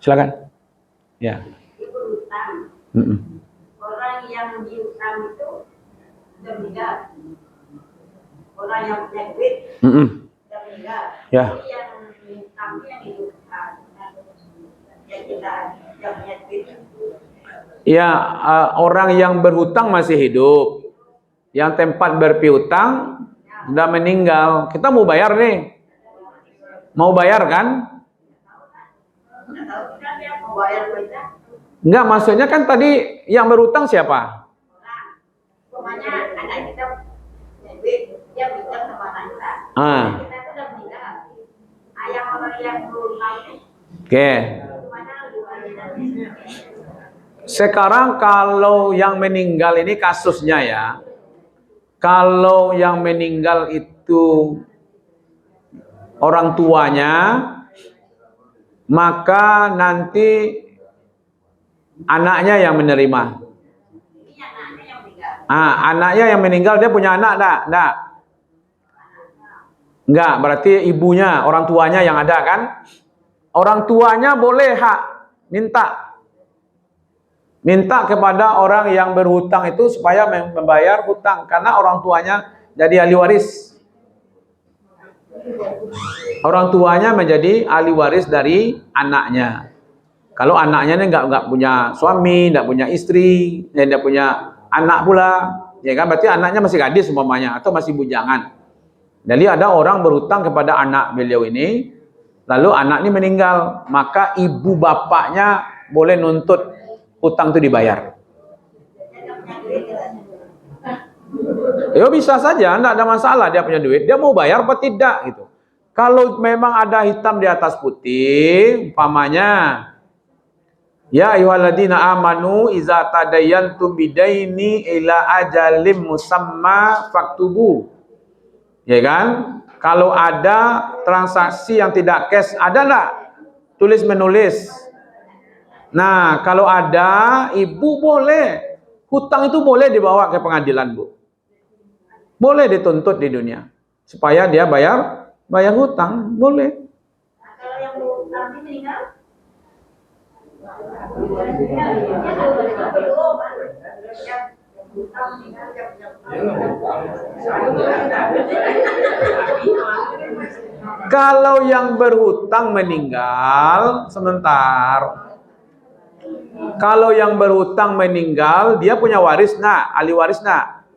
Silakan. Ya. Berhutang. Orang yang diutang itu sudah meninggal. Orang yang punya duit sudah meninggal. Ya. Jadi yang utangnya yang dihutang. Yang kita yang punya duit. Ya, orang yang berhutang masih hidup. Yang tempat berpiutang sudah meninggal. Kita mau bayar nih. Mau bayar kan? Enggak, maksudnya kan tadi yang berhutang siapa? Pokoknya anak kita punya duit, dia berhutang sama anak kita. Kita itu udah meninggal. Ayah orang yang berhutang ini. Oke. Sekarang kalau yang meninggal ini kasusnya ya. Kalau yang meninggal itu orang tuanya, maka nanti anaknya yang menerima. Anaknya yang meninggal dia punya anak enggak? Enggak, berarti ibunya, orang tuanya yang ada kan? Orang tuanya boleh hak minta kepada orang yang berhutang itu supaya membayar hutang karena orang tuanya jadi ahli waris. Orang tuanya menjadi ahli waris dari anaknya. Kalau anaknya ini nggak punya suami, nggak punya istri, nggak punya anak pula, ya kan? Berarti anaknya masih gadis umpamanya atau masih bujangan. Jadi ada orang berhutang kepada anak beliau ini, lalu anak ini meninggal, maka ibu bapaknya boleh nuntut hutang itu dibayar. Ya bisa saja, enggak ada masalah dia punya duit, dia mau bayar apa tidak gitu. Kalau memang ada hitam di atas putih, umpamanya ya ayyuhalladzina amanu iza tadayantum bidaini ila ajalim musamma faktubu. Ya kan? Kalau ada transaksi yang tidak cash, ada enggak tulis menulis? Nah, kalau ada, ibu boleh hutang itu boleh dibawa ke pengadilan, Bu. Boleh dituntut di dunia supaya dia bayar hutang, boleh. Kalau yang berhutang meninggal? Kalau yang berhutang meninggal, sebentar. Kalau yang berhutang meninggal, dia punya waris nak, ahli waris nak.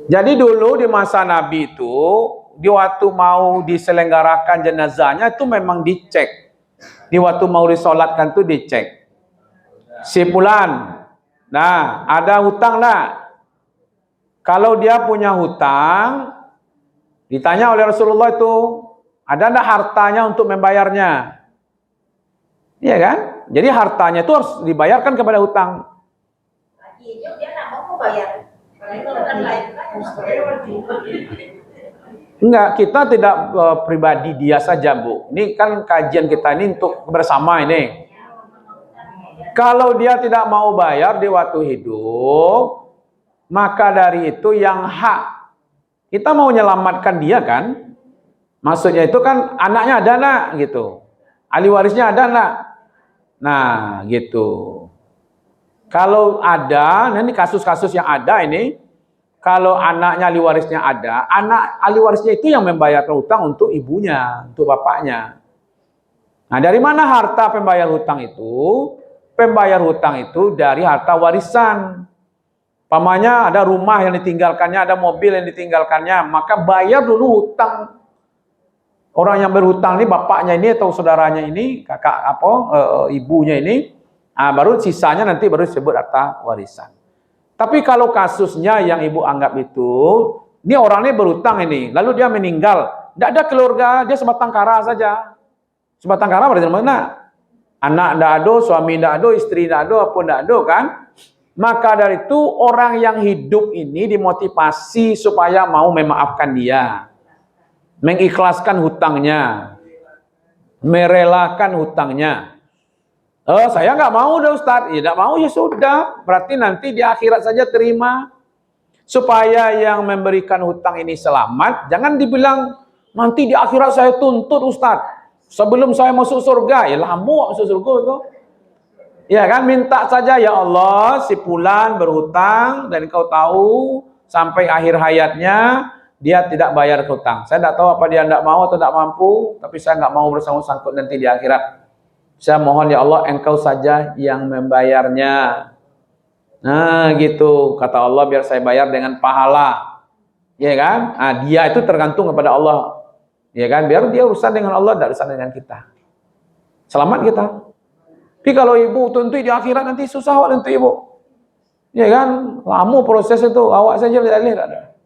Jadi dulu di masa Nabi itu, di waktu mau diselenggarakan jenazahnya itu memang dicek. Di waktu mau disolatkan itu dicek. Si fulan, nah ada hutang enggak? Kalau dia punya hutang, ditanya oleh Rasulullah itu, ada enggak hartanya untuk membayarnya? Iya kan? Jadi hartanya itu harus dibayarkan kepada hutang. Dia nggak mau bayar. Enggak, kita tidak pribadi dia saja, Bu. Ini kan kajian kita ini untuk bersama ini. Kalau dia tidak mau bayar di waktu hidup, maka dari itu yang hak, kita mau menyelamatkan dia kan? Maksudnya itu kan anaknya ada nak gitu. Ahli warisnya ada nak. Nah, gitu. Kalau ada, nah ini kasus-kasus yang ada ini, kalau anaknya ahli warisnya ada, anak ahli warisnya itu yang membayar hutang untuk ibunya, untuk bapaknya. Nah, dari mana harta pembayar hutang itu? Pembayar hutang itu dari harta warisan. Pamannya ada rumah yang ditinggalkannya, ada mobil yang ditinggalkannya, maka bayar dulu hutang. Orang yang berhutang ini bapaknya ini atau saudaranya ini, kakak ibunya ini, baru sisanya nanti baru disebut harta warisan. Tapi kalau kasusnya yang ibu anggap itu, ini orang ini berhutang ini, lalu dia meninggal, tidak ada keluarga, dia sebatang kara saja. Sebatang kara berarti mana? Anak tidak ada, suami tidak ada, istri tidak ada, apa tidak ada kan? Maka dari itu orang yang hidup ini dimotivasi supaya mau memaafkan dia, mengikhlaskan hutangnya, merelakan hutangnya. Saya nggak mau deh Ustaz. Ya nggak mau ya sudah. Berarti nanti di akhirat saja terima. Supaya yang memberikan hutang ini selamat. Jangan dibilang nanti di akhirat saya tuntut Ustaz. Sebelum saya masuk surga, ya lama masuk surga itu. Ya kan, minta saja, ya Allah, si fulan berhutang dan kau tahu sampai akhir hayatnya dia tidak bayar hutang. Saya tidak tahu apa dia tidak mau atau tidak mampu, tapi saya nggak mau bersangkut nanti di akhirat. Saya mohon ya Allah, engkau saja yang membayarnya. Nah gitu, kata Allah, biar saya bayar dengan pahala. Ya kan? Nah, dia itu tergantung kepada Allah. Ya kan? Biar dia urusan dengan Allah, tidak urusan dengan kita. Selamat kita. Tapi kalau ibu tentu di akhirat nanti susah awak tentu ibu. Ya kan? Lama proses itu, awak saja lihat ada.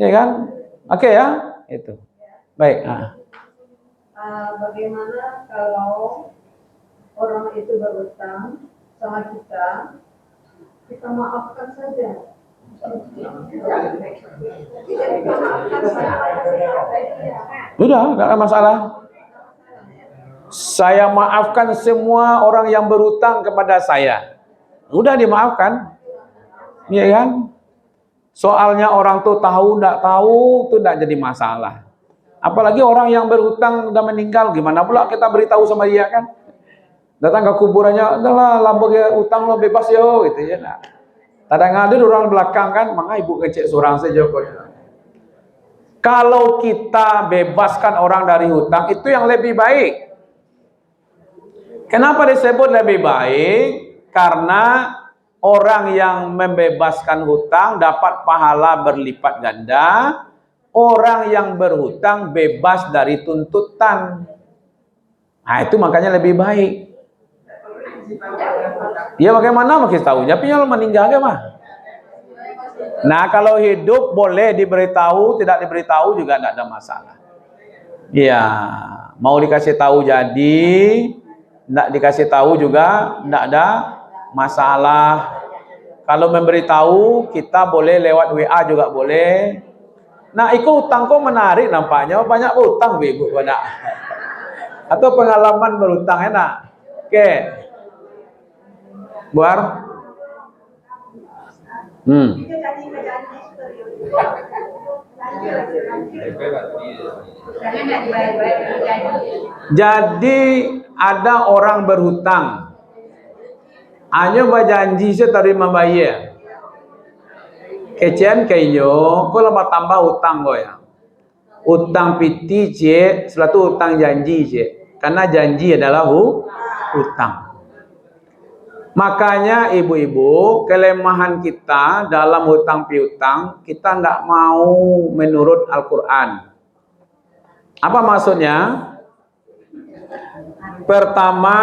Ya kan? Oke ya? Itu. Baik. Bagaimana kalau orang itu berutang sama kita maafkan saja. Sudah, nggak ada masalah. Saya maafkan semua orang yang berutang kepada saya. Udah dimaafkan. Iya kan? Soalnya orang tuh tahu enggak tahu itu enggak jadi masalah. Apalagi orang yang berhutang udah meninggal, gimana pula kita beritahu sama dia kan? Datang ke kuburannya, udahlah lambung ya utang lo bebas yo gitu ya. Nah, kadang ada orang belakang kan, maka ibu kecil seorang saja kok. Kalau kita bebaskan orang dari hutang itu yang lebih baik. Kenapa disebut lebih baik? Karena orang yang membebaskan hutang dapat pahala berlipat ganda. Orang yang berhutang bebas dari tuntutan. Nah itu makanya lebih baik. Ya bagaimana makin tahu? Tapi kalau meninggal mah. Nah kalau hidup boleh diberitahu, tidak diberitahu juga tidak ada masalah. Ya mau dikasih tahu jadi, tidak dikasih tahu juga tidak ada masalah. Kalau memberitahu kita boleh lewat WA juga boleh. Nah, ikut hutang kok menarik nampaknya, banyak hutang ibu pada. Atau pengalaman berhutang enak. Oke. Buar. Jadi ada orang berhutang. Hanya berjanji setari membayar. Kecian kayo, kau lama tambah hutang kau ya. Hutang piti je, setelah itu hutang janji je. Karena janji adalah hutang. Makanya ibu-ibu, kelemahan kita dalam hutang piutang, kita nggak mau menurut Al-Quran. Apa maksudnya? Pertama,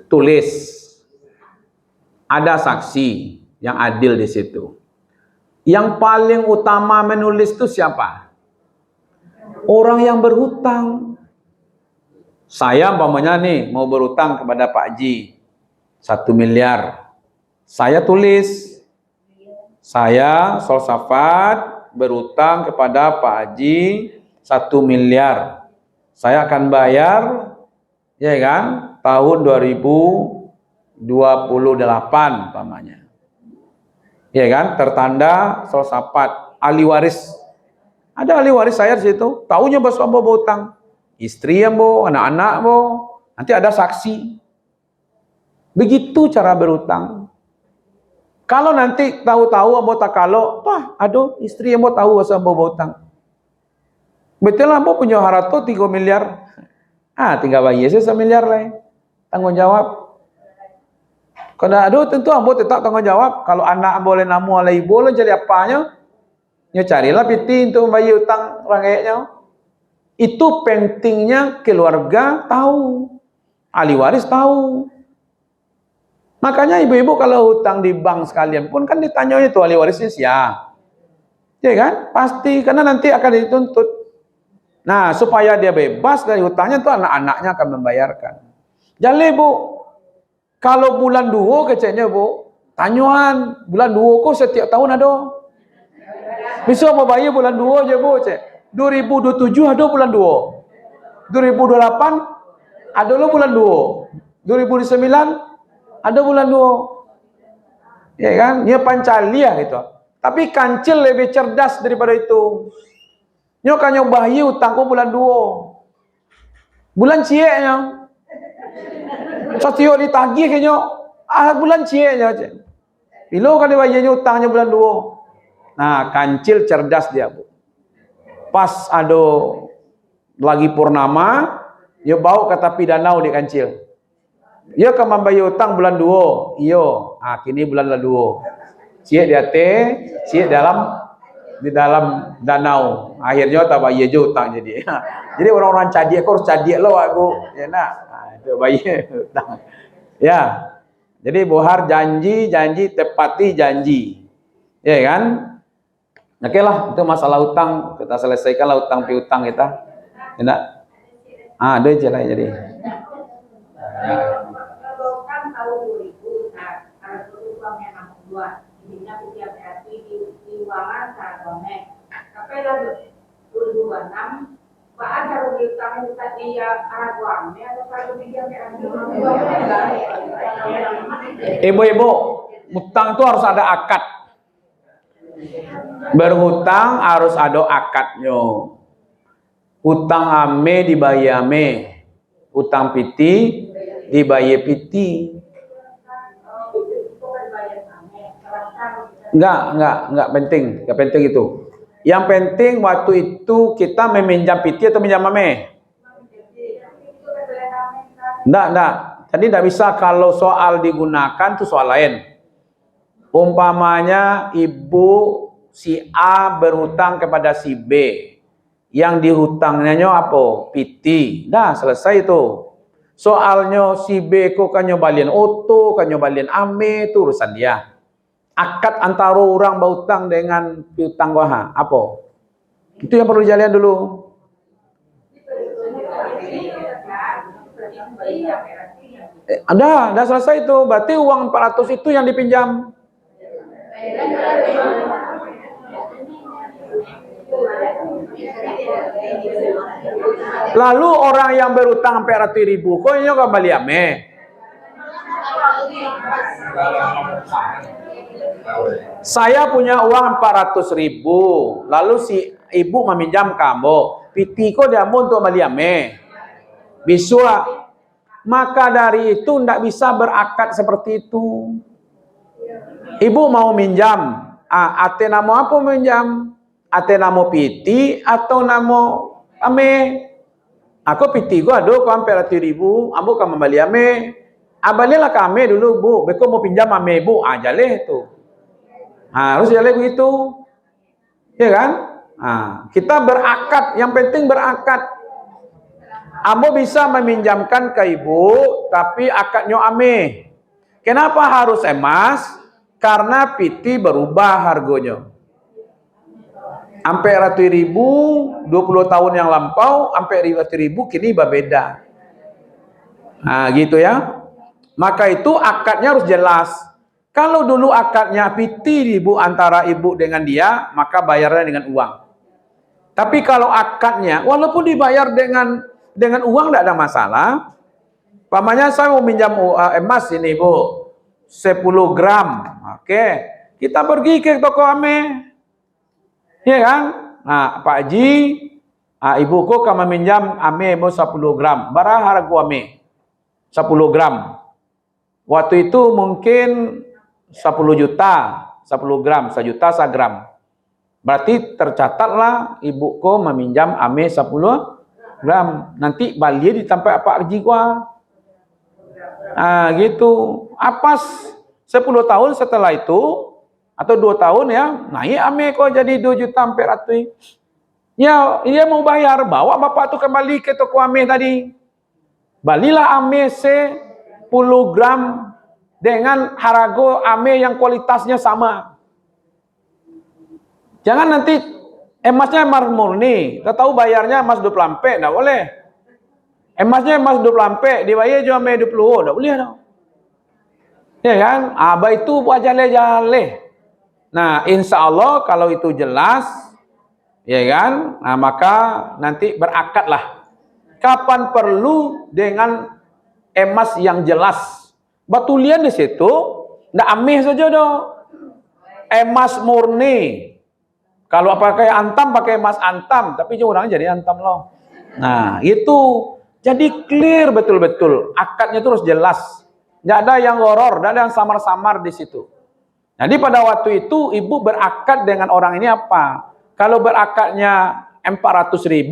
tulis. Ada saksi yang adil di situ. Yang paling utama menulis itu siapa? Orang yang berhutang. Saya umpamanya nih mau berhutang kepada Pak Haji 1 miliar. Saya tulis. Saya Solsafat berhutang kepada Pak Haji 1 miliar. Saya akan bayar ya kan tahun 2028 umpamanya. Ya kan, tertanda Solsafat ahli waris. Ada ahli waris saya di situ, tahunya bos ambo berhutang. Istri ambo, anak-anak ambo, nanti ada saksi. Begitu cara berhutang. Kalau nanti tahu-tahu ambo tak kalau, wah, aduh, istri ambo tahu bos ambo berhutang. Betul ambo punya harta 3 miliar. Tinggal bayar saya 1 miliar lah. Tanggung jawab. Kalau aduh tentu ambo tetap tanggung jawab. Kalau anak boleh namu oleh ibu lo jadi apanya? Ya carilah piti untuk membayar utang rakyatnya. Itu pentingnya keluarga tahu, ahli waris tahu. Makanya ibu-ibu kalau hutang di bank sekalian pun kan ditanya itu ahli warisnya siapa. Ya kan? Pasti karena nanti akan dituntut. Nah, supaya dia bebas dari hutangnya tuh anak-anaknya akan membayarkan. Jadi Bu, kalau bulan 2 keceknya Bu, tanyuan bulan 2 kok setiap tahun ada. Bisa mau bayar bulan 2 aja Bu, cek. 2027 ada bulan 2. 2028 ada lo bulan 2. 2009 ada bulan 2. Ya kan? Dia pancalia gitu. Tapi kancil lebih cerdas daripada itu. Nyo kanyo bayi utangku bulan 2. Bulan cieknya. Satyo ditagih kayaknya. Bulan cieknya. Bilo kali bayarnya utangnya bulan 2. Nah, kancil cerdas dia, Bu. Pas ada lagi purnama, dia bawa ke tepi danau di kancil. Dia ke membayar utang bulan 2. Iyo, kini bulan 2. Ciek dia ciek di dalam danau. Akhirnya tak bayar je utang jadi. Jadi orang-orang cadiak kau harus cadiak lo aku. Ya nak. Itu bayar utang. Ya. Jadi bohar janji tepati janji. Ya kan? Oke lah, itu masalah utang. Kita selesaikanlah utang piutang kita. Tidak. Ada je lah jadi. Kalau kan tahun 2000, kalau uangnya 62, ininya punya berarti di uangan sahabatnya. Tapi lalu 2006, Pak ada rugi utang tadi ya arah uangnya atau kalau dia Ibu-ibu, utang itu harus ada akad. Berhutang harus ada akadnya. Utang ame dibayar ame, utang piti dibayar piti. Enggak penting itu. Yang penting waktu itu kita meminjam piti atau minjam ame. Enggak. Tadi enggak bisa kalau soal digunakan itu soal lain. Umpamanya ibu si A berhutang kepada si B. Yang dihutangnya apa? Piti. Dah selesai itu. Soalnya si B kok kan nyobalin oto, kan nyobalin ame, itu urusan dia. Akad antara orang berhutang dengan piutang wah apa? Itu yang perlu dijalian dulu. Dah selesai itu. Berarti uang 400 itu yang dipinjam. Lalu orang yang berutang sampai 100.000, kok ini kembali ame? Saya punya uang 400.000, lalu si ibu meminjam kamu, piti kok dia mau untuk kembali ame? Bisa. Maka dari itu tidak bisa berakad seperti itu. Ibu mau minjam, ate namo apa minjam? Ate namo piti atau namo ame? Aku piti gua ada kau hampir 100.000, ambo kamu kembali ame. Abalilah kami dulu bu, beko mau pinjam ame bu, jaleh tu. Harus jaleh begitu, ya kan? Kita berakad, yang penting berakad. Ambo bisa meminjamkan ke ibu, tapi akadnya ame. Kenapa harus emas? Karena piti berubah harganya. Sampai 100.000, 20 tahun yang lampau, sampai 100.000 kini berbeda. Gitu ya. Maka itu akadnya harus jelas. Kalau dulu akadnya piti ibu antara ibu dengan dia, maka bayarnya dengan uang. Tapi kalau akadnya, walaupun dibayar dengan uang tidak ada masalah. Pamannya saya mau minjam emas ini bu, 10 gram. Oke, kita pergi ke toko ame. Ya kan? Pak Haji, ibuku kamu minjam ame mau 10 gram. Berapa harga ame? 10 gram. Waktu itu mungkin 10 juta, 10 gram, 1 juta 1 gram. Berarti tercatatlah ibuku meminjam ame 10 gram. Nanti balik ditampai Pak Haji gua. Gitu. Apas 10 tahun setelah itu atau 2 tahun ya, naik ame kok jadi 2 juta sampai 100. Ya, dia mau bayar, bawa bapak tuh kembali ke toko ame tadi. Balilah ame 10 gram dengan harga ame yang kualitasnya sama. Jangan nanti emasnya emas murni, kita tahu bayarnya emas 20 lampe, enggak boleh. Emasnya emas 20 lampe, dibayar cuma ame 20, enggak boleh dong. Ya kan? Abah itu buat jale-jale. Nah, insya Allah kalau itu jelas, ya kan? Maka nanti berakadlah. Kapan perlu dengan emas yang jelas. Batulian di situ, ndak ameh saja dong. Emas murni. Kalau pakai antam, pakai emas antam, tapi orangnya jadi antam loh. Nah, itu. Jadi clear betul-betul, akadnya terus jelas. Tidak ada yang ngoror, tidak ada yang samar-samar di situ. Jadi pada waktu itu ibu berakad dengan orang ini apa? Kalau berakadnya 400.000,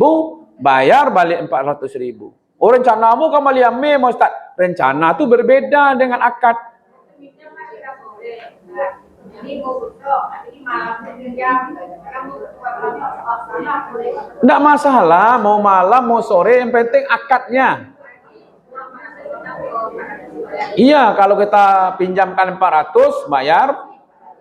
bayar balik 400.000. Oh, rencanamu kembali ame, mau Ustaz? Rencana itu berbeda dengan akad. Tidak masalah, mau malam, mau sore, yang penting akadnya. Iya, kalau kita pinjamkan 400, bayar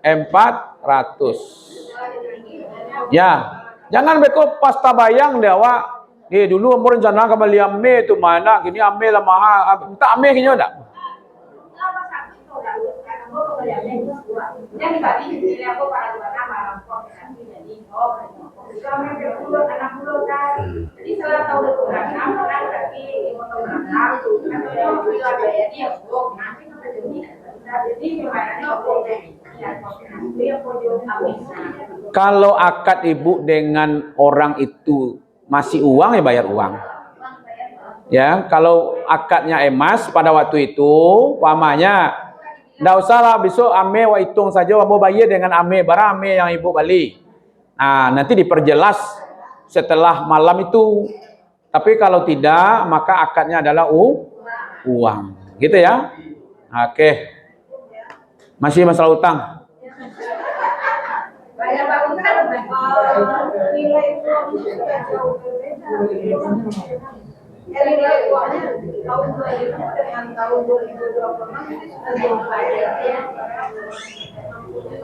400. Ya, jangan beko pasta bayang dia awak. Dulu umur rencana kembali ame itu mana? Gini ame lah mahal. Minta ame kini ada. Kalau akad ibu dengan orang itu masih uang, ya bayar uang. Ya, kalau akadnya emas pada waktu itu, pamannya, ndak usahlah besok ame wa hitung saja, mau bayar dengan ame, barang ame yang ibu balik. Nah, nanti diperjelas setelah malam itu. Tapi kalau tidak, maka akadnya adalah uang. Gitu ya. Oke. Masih masalah utang. Nilai uangnya tahun 2000 dengan tahun 2026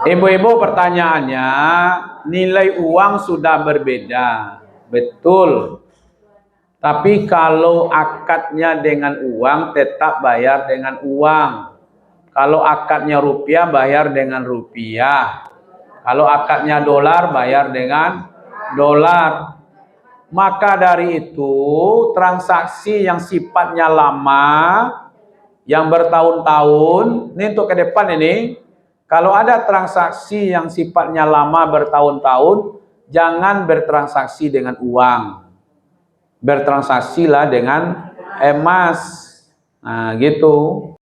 Ibu-ibu, pertanyaannya, nilai uang sudah berbeda. Betul. Tapi kalau akadnya dengan uang, tetap bayar dengan uang. Kalau akadnya rupiah, bayar dengan rupiah. Kalau akadnya dolar, bayar dengan dolar. Maka dari itu, transaksi yang sifatnya lama, yang bertahun-tahun, ini untuk ke depan ini, kalau ada transaksi yang sifatnya lama bertahun-tahun, jangan bertransaksi dengan uang. Bertransaksilah dengan emas. Nah, gitu.